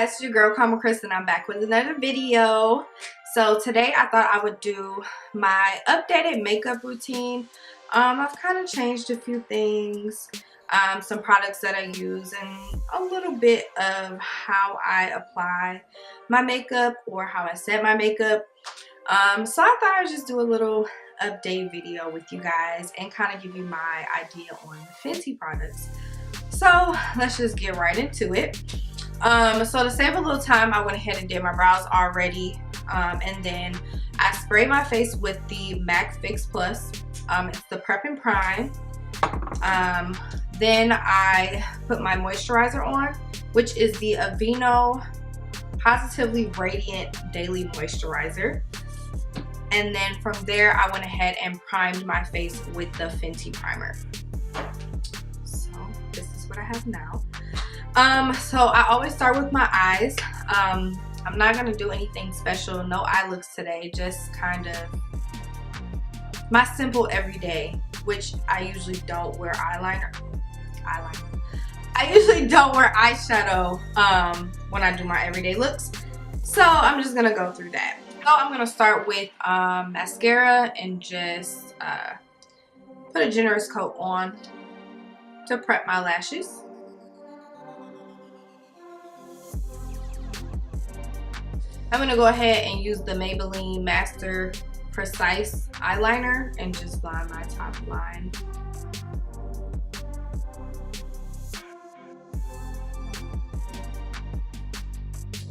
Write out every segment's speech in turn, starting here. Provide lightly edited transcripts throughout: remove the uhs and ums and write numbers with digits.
guys, it's your girl Karma Chris and I'm back with another video. So today I thought I would do my updated makeup routine. I've kind of changed a few things, some products that I use, and a little bit of how I apply my makeup or how I set my makeup. So I thought I'd just do a little update video with you guys and kind of give you my idea on the Fenty products. So let's just get right into it. So to save a little time, I went ahead and did my brows already, and then I sprayed my face with the MAC Fix Plus. It's the Prep+Prime. Then I put my moisturizer on, which is the Aveeno Positively Radiant Daily Moisturizer. And then from there, I went ahead and primed my face with the Fenty Primer. So this is what I have now. So I always start with my eyes. I'm not gonna do anything special, no eye looks today, just kind of my simple everyday, which I usually don't wear eyeliner. I usually don't wear eyeshadow when I do my everyday looks. So I'm just gonna go through that. So I'm gonna start with mascara and just put a generous coat on to prep my lashes. I'm gonna go ahead and use the Maybelline Master Precise eyeliner and just line my top line.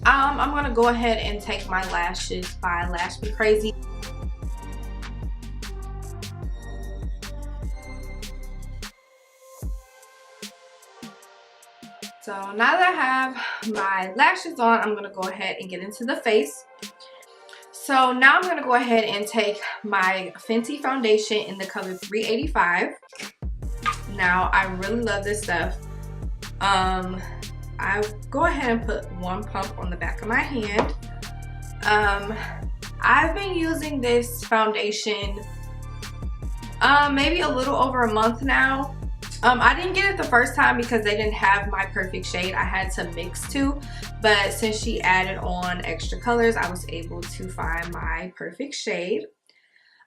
I'm gonna go ahead and take my lashes by Lashh Me Crazy. So now that I have my lashes on, I'm gonna go ahead and get into the face. So now I'm gonna go ahead and take my Fenty foundation in the color 385. Now I really love this stuff. I go ahead and put one pump on the back of my hand. I've been using this foundation maybe a little over a month now. I didn't get it the first time because they didn't have my perfect shade. I had to mix two, but since she added on extra colors, I was able to find my perfect shade.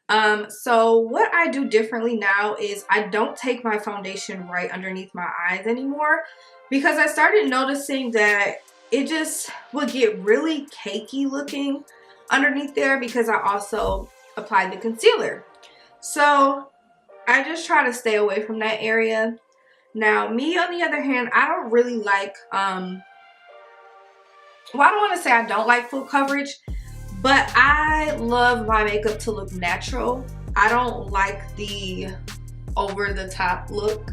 So what I do differently now is I don't take my foundation right underneath my eyes anymore, because I started noticing that it just would get really cakey looking underneath there because I also applied the concealer. So I just try to stay away from that area. Now me on the other hand, I don't really like, well, I don't want to say I don't like full coverage, but I love my makeup to look natural. I don't like the over the top look,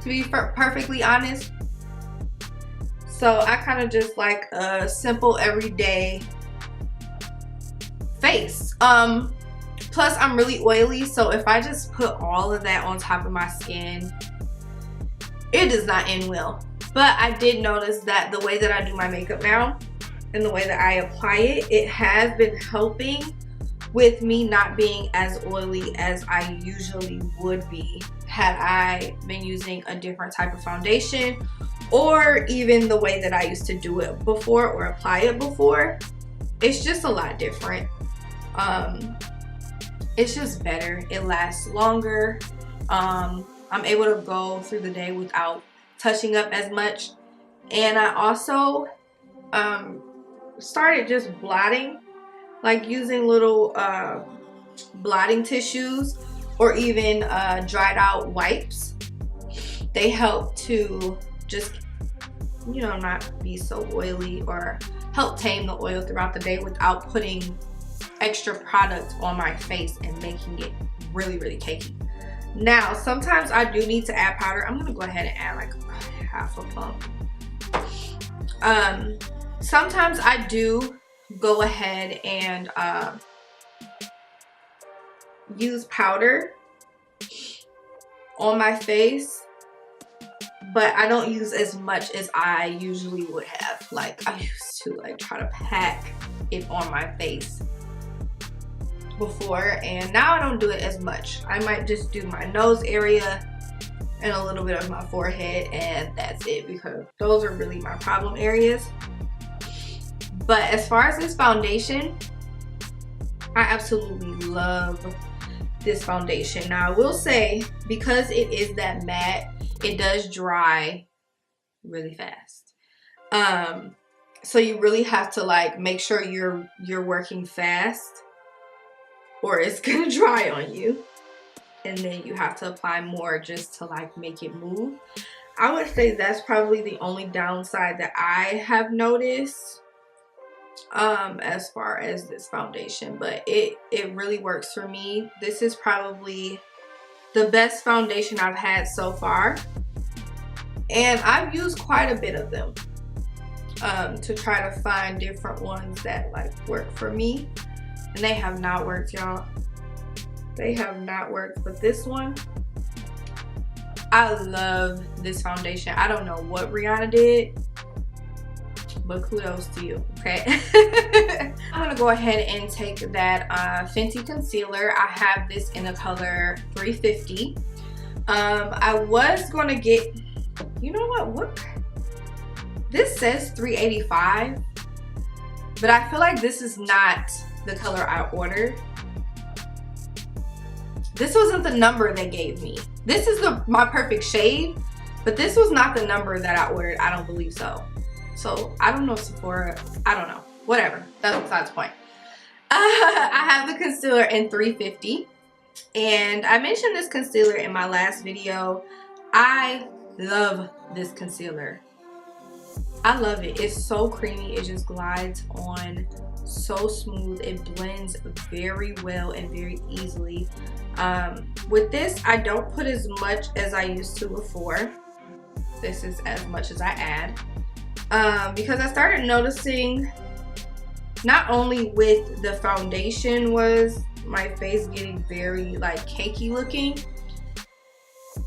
to be perfectly honest. So I kind of just like a simple everyday face. Plus I'm really oily, so if I just put all of that on top of my skin, it does not end well. But I did notice that the way that I do my makeup now and the way that I apply it, it has been helping with me not being as oily as I usually would be had I been using a different type of foundation, or even the way that I used to do it before or apply it before. It's just a lot different. It's just better. It lasts longer. I'm able to go through the day without touching up as much. And I also started just blotting, like using little blotting tissues or even dried out wipes. They help to just, you know, not be so oily or help tame the oil throughout the day without putting extra product on my face and making it really, really cakey. Now, sometimes I do need to add powder. I'm gonna go ahead and add like half a pump. Sometimes I do go ahead and use powder on my face, but I don't use as much as I usually would have. Like I used to like try to pack it on my face before, and now I don't do it as much. I might just do my nose area and a little bit of my forehead, and that's it, because those are really my problem areas. But as far as this foundation, I absolutely love this foundation. Now I will say, because it is that matte, it does dry really fast. So you really have to like make sure you're working fast, or it's gonna dry on you. And then you have to apply more just to like make it move. I would say that's probably the only downside that I have noticed as far as this foundation, but it really works for me. This is probably the best foundation I've had so far, and I've used quite a bit of them to try to find different ones that like work for me, and they have not worked, y'all. They have not worked. But this one, I love this foundation. I don't know what Rihanna did, but kudos to you, okay? I'm gonna go ahead and take that Fenty concealer. I have this in the color 350. I was gonna get, you know what, this says 385, but I feel like this is not the color I ordered. This wasn't the number they gave me. This is my perfect shade, but this was not the number that I ordered. I don't believe so. So I don't know, Sephora, I don't know. Whatever, that's besides the point. I have the concealer in 350, and I mentioned this concealer in my last video. I love this concealer. I love it. It's so creamy. It just glides on so smooth. It blends very well and very easily. With this, I don't put as much as I used to before. This is as much as I add. Because I started noticing, not only with the foundation was my face getting very like cakey looking,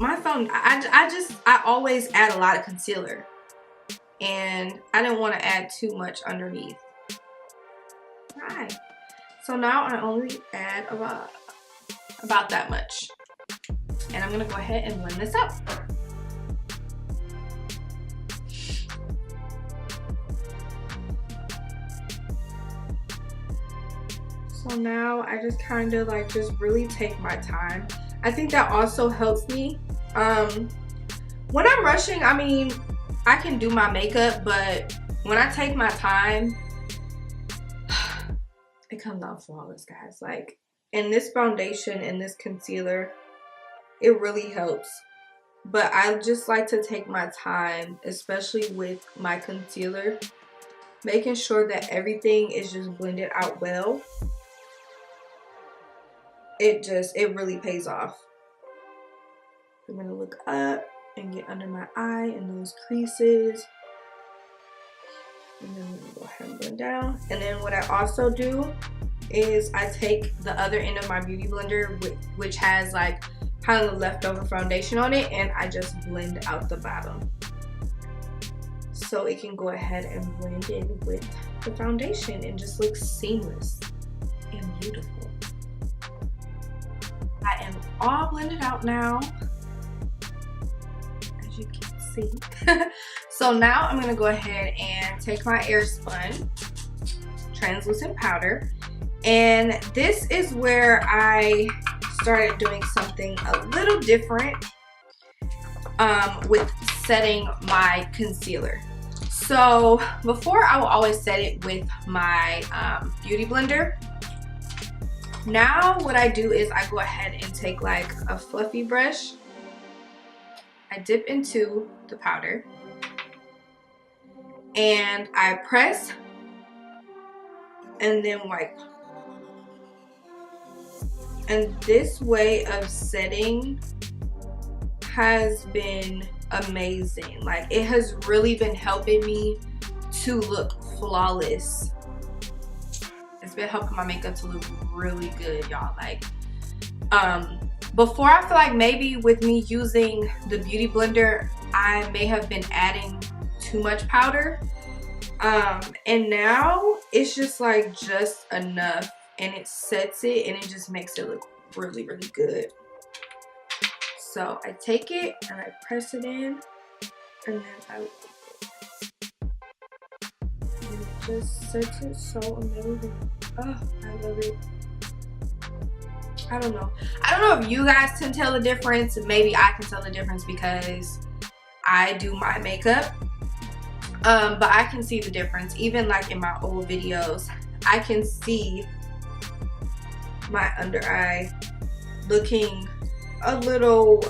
I always add a lot of concealer, and I didn't want to add too much underneath. Right. So now I only add about that much, and I'm gonna go ahead and blend this out. So now I just kind of like just really take my time. I think that also helps me. When I'm rushing, I mean, I can do my makeup, but when I take my time, it comes out flawless, guys. Like, and this foundation and this concealer, it really helps. But I just like to take my time, especially with my concealer, making sure that everything is just blended out well. It really pays off. I'm gonna look up and get under my eye and those creases. And then I'm gonna go ahead and blend down. And then what I also do is I take the other end of my beauty blender, which has like kind of the leftover foundation on it, and I just blend out the bottom, so it can go ahead and blend in with the foundation and just look seamless and beautiful. I am all blended out now, as you can see. So now I'm gonna go ahead and take my Airspun translucent powder, and this is where I started doing something a little different with setting my concealer. So before, I will always set it with my beauty blender. Now what I do is I go ahead and take like a fluffy brush, I dip into the powder, and I press and then wipe. And this way of setting has been amazing. Like, it has really been helping me to look flawless. It's been helping my makeup to look really good, y'all. Like, before, I feel like maybe with me using the beauty blender, I may have been adding too much powder. And now it's just like just enough, and it sets it, and it just makes it look really, really good. So I take it and I press it in, and then I just sets it so amazing. Oh, I love it. I don't know if you guys can tell the difference. Maybe I can tell the difference because I do my makeup, but I can see the difference. Even like in my old videos, I can see my under eye looking a little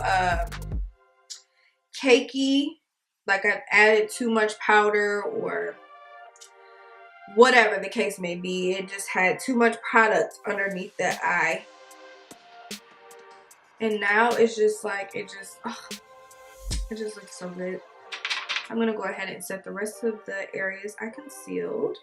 cakey, like I've added too much powder or whatever the case may be. It just had too much product underneath that eye. And now it's just like, it just looks so good. I'm gonna go ahead and set the rest of the areas I concealed.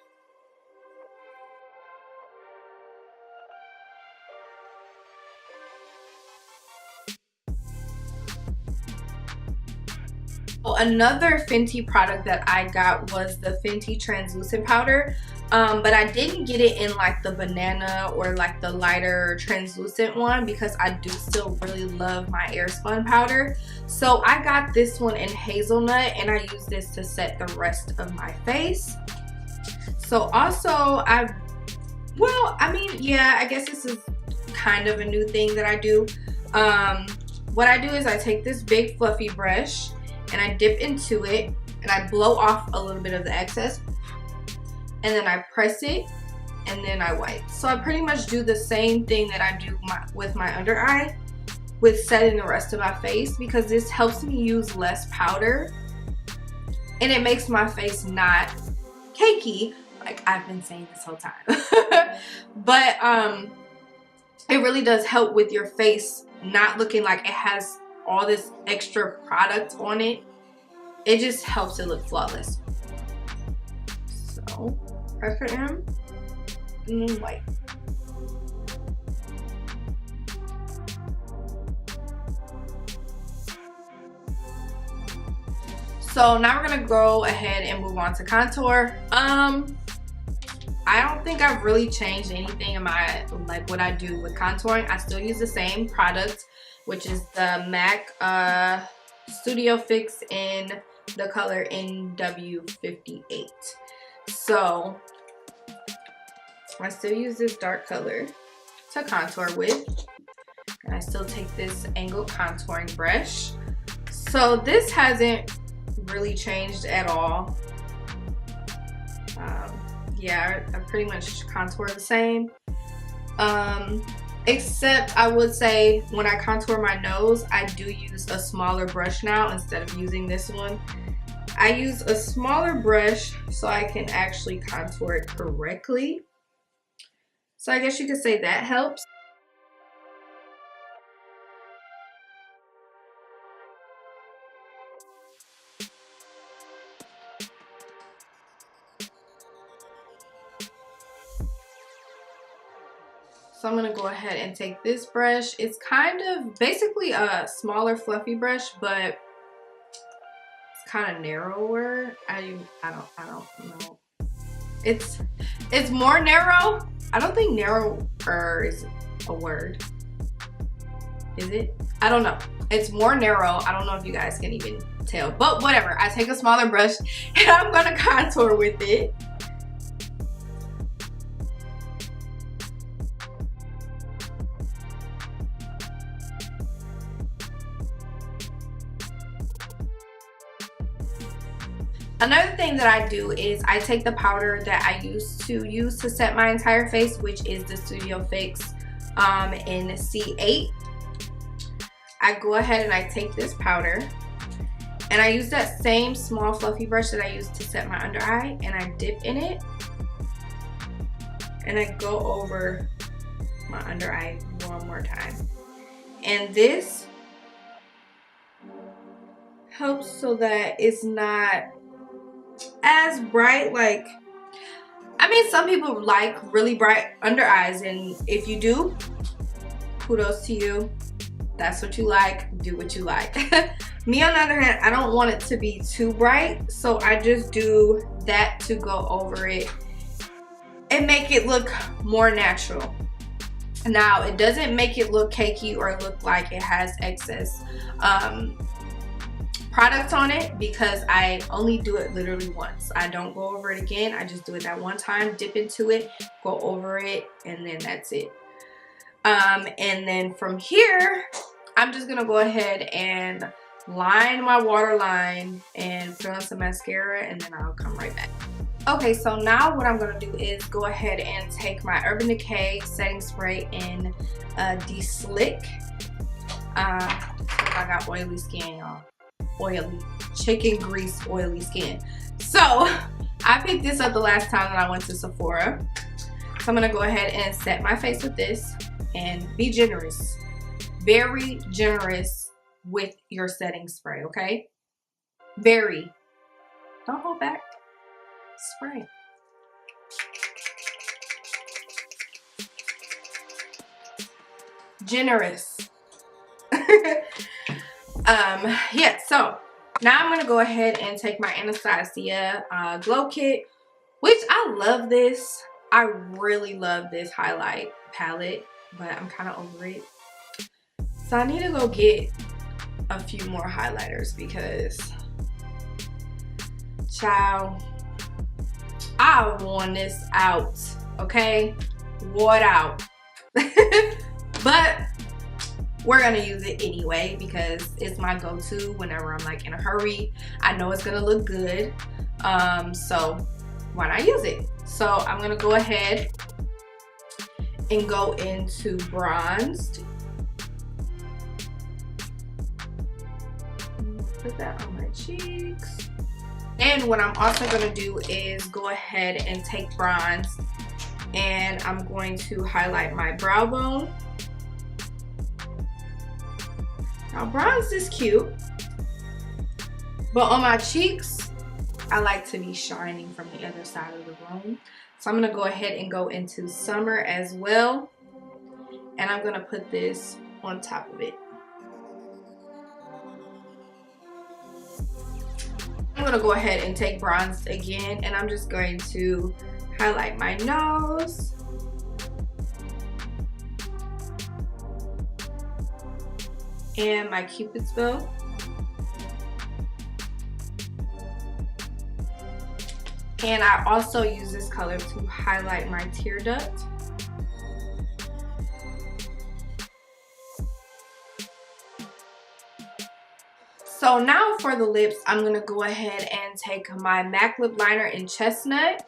Another Fenty product that I got was the Fenty translucent powder, but I didn't get it in like the banana or like the lighter translucent one because I do still really love my Airspun powder. So I got this one in hazelnut, and I use this to set the rest of my face. So also I guess this is kind of a new thing that I do. What I do is I take this big fluffy brush and I dip into it and I blow off a little bit of the excess, and then I press it and then I wipe. So I pretty much do the same thing that I do with my under eye with setting the rest of my face, because this helps me use less powder and it makes my face not cakey like I've been saying this whole time. But it really does help with your face not looking like it has all this extra product on it. It just helps it look flawless. So press it in and then wipe. So now we're gonna go ahead and move on to contour. I don't think I've really changed anything in my, like, what I do with contouring. I still use the same product, which is the MAC Studio Fix in the color NW58. So I still use this dark color to contour with, and I still take this angled contouring brush. So this hasn't really changed at all. Yeah, I pretty much contour the same. Except I would say when I contour my nose, I do use a smaller brush now instead of using this one. I use a smaller brush so I can actually contour it correctly. So I guess you could say that helps. So I'm gonna go ahead and take this brush. It's kind of basically a smaller fluffy brush, but it's kind of narrower. I don't know. It's more narrow. I don't think narrower is a word. Is it? I don't know. It's more narrow. I don't know if you guys can even tell, but whatever. I take a smaller brush and I'm gonna contour with it. Another thing that I do is I take the powder that I used to use to set my entire face, which is the Studio Fix in C8. I go ahead and I take this powder and I use that same small fluffy brush that I used to set my under eye, and I dip in it and I go over my under eye one more time. And this helps so that it's not as bright. Like, I mean, some people like really bright under eyes, and if you do, kudos to you. That's what you like, do what you like. Me, on the other hand, I don't want it to be too bright, so I just do that to go over it and make it look more natural. Now, it doesn't make it look cakey or look like it has excess product on it because I only do it literally once. I don't go over it again. I just do it that one time, dip into it, go over it, and then that's it. And then from here, I'm just gonna go ahead and line my waterline and fill in some mascara, and then I'll come right back. Okay, so now what I'm gonna do is go ahead and take my Urban Decay setting spray in Deslick. I got oily skin, y'all. Oily chicken grease, oily skin. So I picked this up the last time that I went to Sephora. So I'm gonna go ahead and set my face with this and be generous, very generous with your setting spray, okay? Very. Don't hold back. Spray. Generous. Yeah, so now I'm gonna go ahead and take my Anastasia glow kit, which I love this. I really love this highlight palette, but I'm kind of over it. So I need to go get a few more highlighters because, child, I worn this out, okay? Wore it out. But we're gonna use it anyway because it's my go-to whenever I'm like in a hurry. I know it's gonna look good, so why not use it? So I'm gonna go ahead and go into bronzed. Put that on my cheeks. And what I'm also gonna do is go ahead and take bronze, and I'm going to highlight my brow bone. Now bronze is cute, but on my cheeks, I like to be shining from the other side of the room. So I'm gonna go ahead and go into summer as well. And I'm gonna put this on top of it. I'm gonna go ahead and take bronze again, and I'm just going to highlight my nose. And my Cupid's bow. And I also use this color to highlight my tear duct. So now for the lips, I'm gonna go ahead and take my MAC lip liner in Chesnut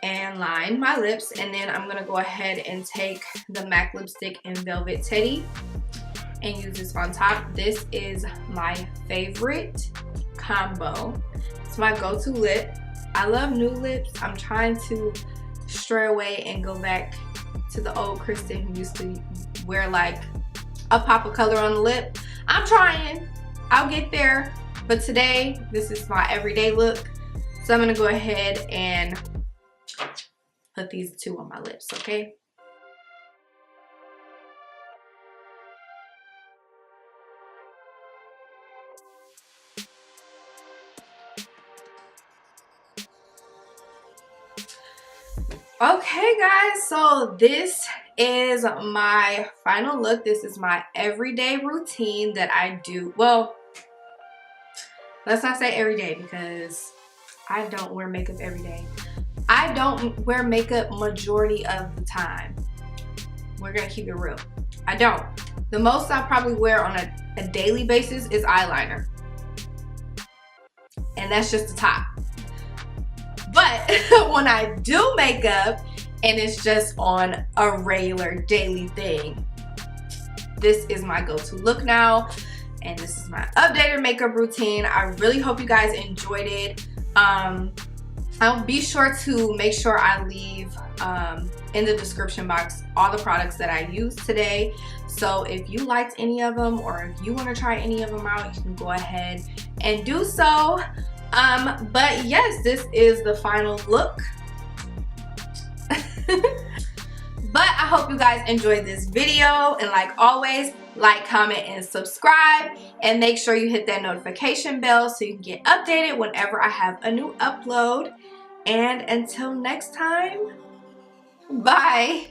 and line my lips, and then I'm gonna go ahead and take the MAC lipstick in Velvet Teddy and use this on top. This is my favorite combo. It's my go-to lip. I love new lips. I'm trying to stray away and go back to the old Kristen who used to wear like a pop of color on the lip. I'm trying. I'll get there. But today, this is my everyday look. So I'm gonna go ahead and put these two on my lips, okay? Okay guys, so this is my final look. This is my everyday routine that I do. Well, let's not say every day because I don't wear makeup every day. I don't wear makeup majority of the time. We're gonna keep it real. I don't. The most I probably wear on a daily basis is eyeliner. And that's just the top. But when I do makeup and it's just on a regular daily thing, this is my go-to look now, and this is my updated makeup routine. I really hope you guys enjoyed it. I'll be sure to make sure I leave in the description box all the products that I used today. So if you liked any of them or if you want to try any of them out, you can go ahead and do so. But yes, this is the final look. But I hope you guys enjoyed this video, and like always, like, comment, and subscribe, and make sure you hit that notification bell so you can get updated whenever I have a new upload. And until next time, bye.